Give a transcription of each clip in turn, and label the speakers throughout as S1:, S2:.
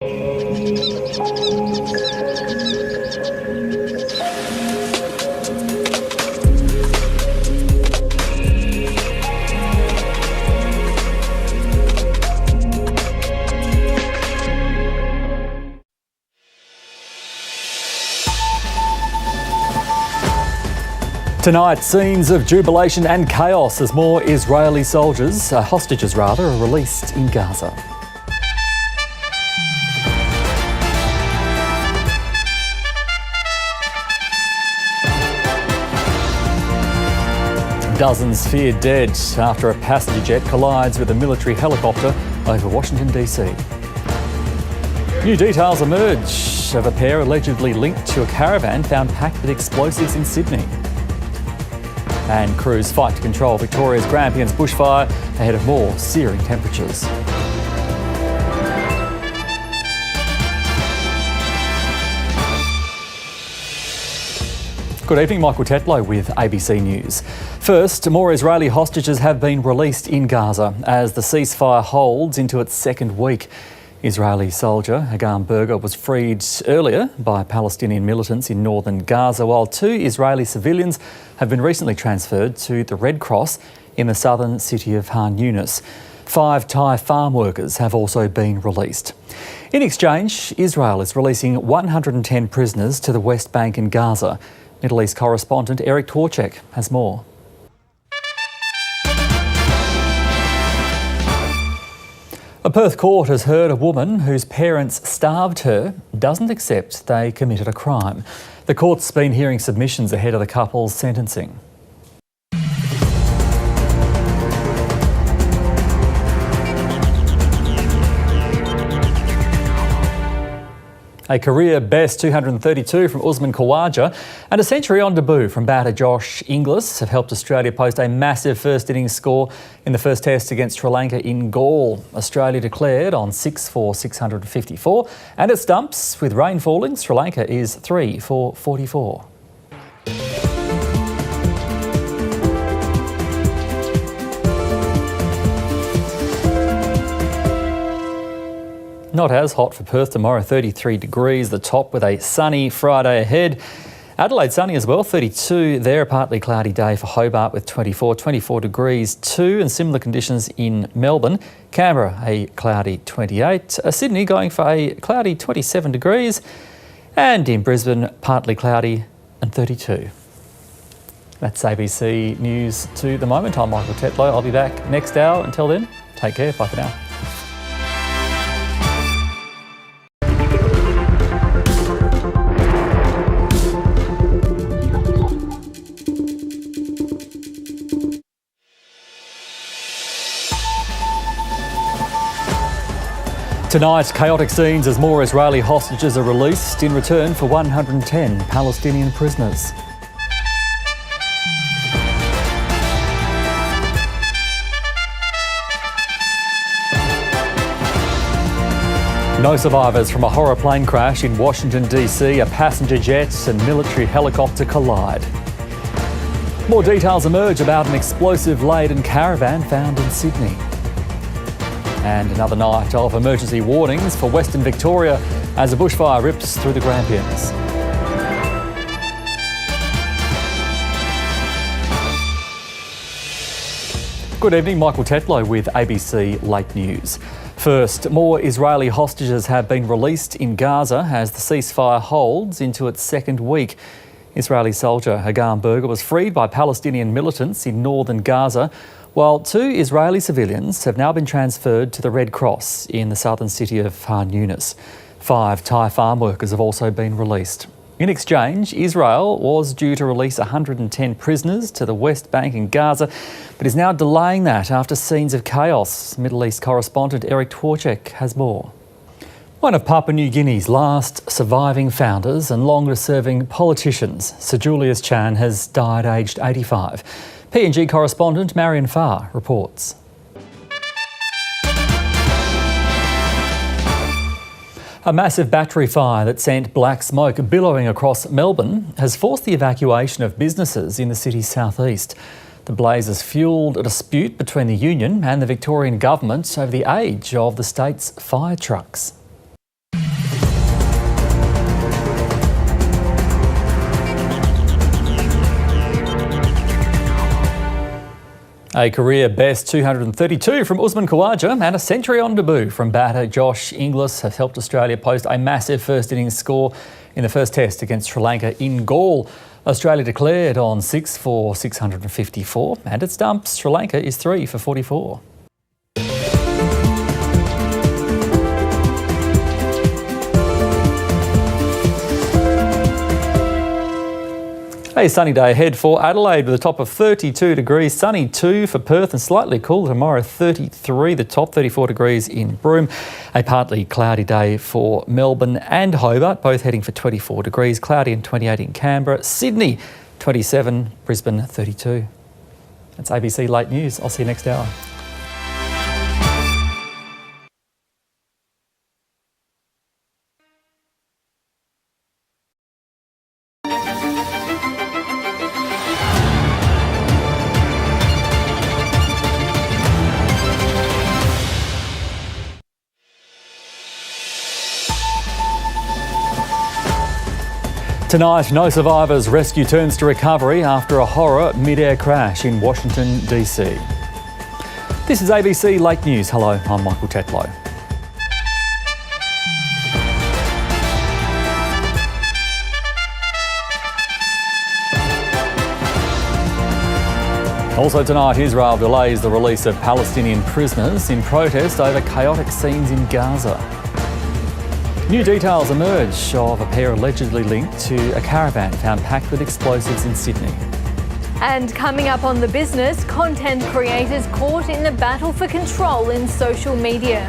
S1: Tonight, scenes of jubilation and chaos as more Israeli hostages are released in Gaza. Dozens feared dead after a passenger jet collides with a military helicopter over Washington, DC. New details emerge of a pair allegedly linked to a caravan found packed with explosives in Sydney. And crews fight to control Victoria's Grampians bushfire ahead of more searing temperatures. Good evening, Michael Tetlow with ABC News. First, more Israeli hostages have been released in Gaza as the ceasefire holds into its second week. Israeli soldier Hagam Berger was freed earlier by Palestinian militants in northern Gaza, while 2 Israeli civilians have been recently transferred to the Red Cross in the southern city of Khan Yunis. 5 Thai farm workers have also been released. In exchange, Israel is releasing 110 prisoners to the West Bank and Gaza. Middle East correspondent Eric Twarchek has more. A Perth court has heard a woman whose parents starved her doesn't accept they committed a crime. The court's been hearing submissions ahead of the couple's sentencing. A career best 232 from Usman Khawaja and a century on debut from batter Josh Inglis have helped Australia post a massive first innings score in the first test against Sri Lanka in Galle. Australia declared on 6 for 654 and at stumps with rain falling, Sri Lanka is 3 for 44. Not as hot for Perth tomorrow, 33 degrees, the top with a sunny Friday ahead. Adelaide sunny as well, 32 there, a partly cloudy day for Hobart with 24 degrees too, and similar conditions in Melbourne. Canberra a cloudy 28, Sydney going for a cloudy 27 degrees, and in Brisbane partly cloudy and 32. That's ABC News to the moment. I'm Michael Tetlow. I'll be back next hour. Until then, take care. Bye for now. Tonight, chaotic scenes as more Israeli hostages are released in return for 110 Palestinian prisoners. No survivors from a horror plane crash in Washington, DC. A passenger jet and military helicopter collide. More details emerge about an explosive-laden caravan found in Sydney. And another night of emergency warnings for Western Victoria as a bushfire rips through the Grampians. Good evening, Michael Tetlow with ABC Late News. First, more Israeli hostages have been released in Gaza as the ceasefire holds into its second week. Israeli soldier Hagam Berger was freed by Palestinian militants in northern Gaza, while 2 Israeli civilians have now been transferred to the Red Cross in the southern city of Khan Yunis. 5 Thai farm workers have also been released. In exchange, Israel was due to release 110 prisoners to the West Bank and Gaza, but is now delaying that after scenes of chaos. Middle East correspondent Eric Twarchek has more. One of Papua New Guinea's last surviving founders and longest-serving politicians, Sir Julius Chan, has died aged 85. PNG correspondent Marion Farr reports. A massive battery fire that sent black smoke billowing across Melbourne has forced the evacuation of businesses in the city's southeast. The blaze has fuelled a dispute between the union and the Victorian government over the age of the state's fire trucks. A career best 232 from Usman Khawaja and a century on debut from batter Josh Inglis have helped Australia post a massive first innings score in the first test against Sri Lanka in Galle. Australia declared on 6 for 654 and at stumps Sri Lanka is 3 for 44. A sunny day ahead for Adelaide with a top of 32 degrees, sunny 2 for Perth and slightly cooler tomorrow, 33 the top, 34 degrees in Broome. A partly cloudy day for Melbourne and Hobart, both heading for 24 degrees, cloudy and 28 in Canberra, Sydney 27, Brisbane 32. That's ABC Late News. I'll see you next hour. Tonight, no survivors, rescue turns to recovery after a horror mid-air crash in Washington, DC. This is ABC Late News. Hello, I'm Michael Tetlow. Also tonight, Israel delays the release of Palestinian prisoners in protest over chaotic scenes in Gaza. New details emerge of a pair allegedly linked to a caravan found packed with explosives in Sydney.
S2: And coming up on The Business, content creators caught in the battle for control in social media.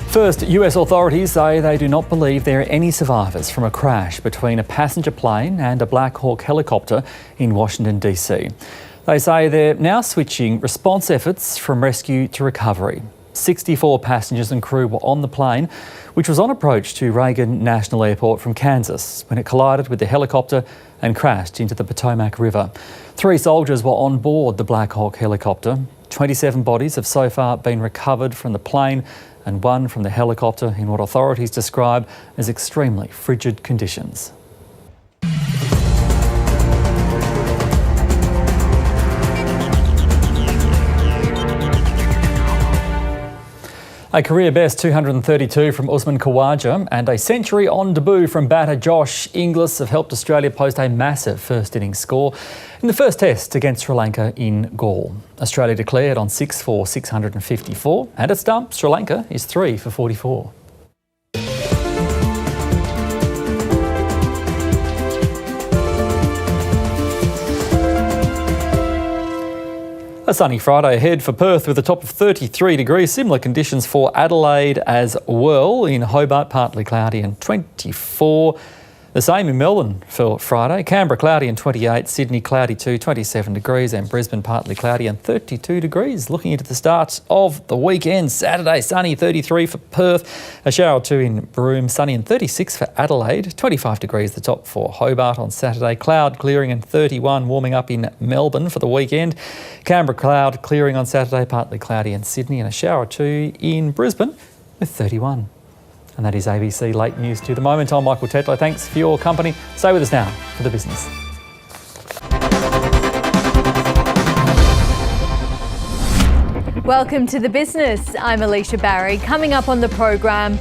S1: First, US authorities say they do not believe there are any survivors from a crash between a passenger plane and a Black Hawk helicopter in Washington, DC. They say they're now switching response efforts from rescue to recovery. 64 passengers and crew were on the plane, which was on approach to Reagan National Airport from Kansas when it collided with the helicopter and crashed into the Potomac River. 3 soldiers were on board the Black Hawk helicopter. 27 bodies have so far been recovered from the plane and 1 from the helicopter in what authorities describe as extremely frigid conditions. A career best 232 from Usman Khawaja and a century on debut from batter Josh Inglis have helped Australia post a massive first innings score in the first test against Sri Lanka in Galle. Australia declared on 6 for 654 and at stumps Sri Lanka is 3 for 44. A sunny Friday ahead for Perth with a top of 33 degrees. Similar conditions for Adelaide as well. In Hobart, partly cloudy and 24. The same in Melbourne for Friday. Canberra cloudy and 28. Sydney cloudy too, 27 degrees. And Brisbane partly cloudy and 32 degrees. Looking into the start of the weekend. Saturday sunny, 33 for Perth. A shower or 2 in Broome. Sunny and 36 for Adelaide. 25 degrees the top for Hobart on Saturday. Cloud clearing and 31 warming up in Melbourne for the weekend. Canberra cloud clearing on Saturday. Partly cloudy in Sydney. And a shower or 2 in Brisbane with 31. And that is ABC Late News to the moment. I'm Michael Tetlow. Thanks for your company. Stay with us now for The Business.
S2: Welcome to The Business. I'm Alicia Barry. Coming up on the program,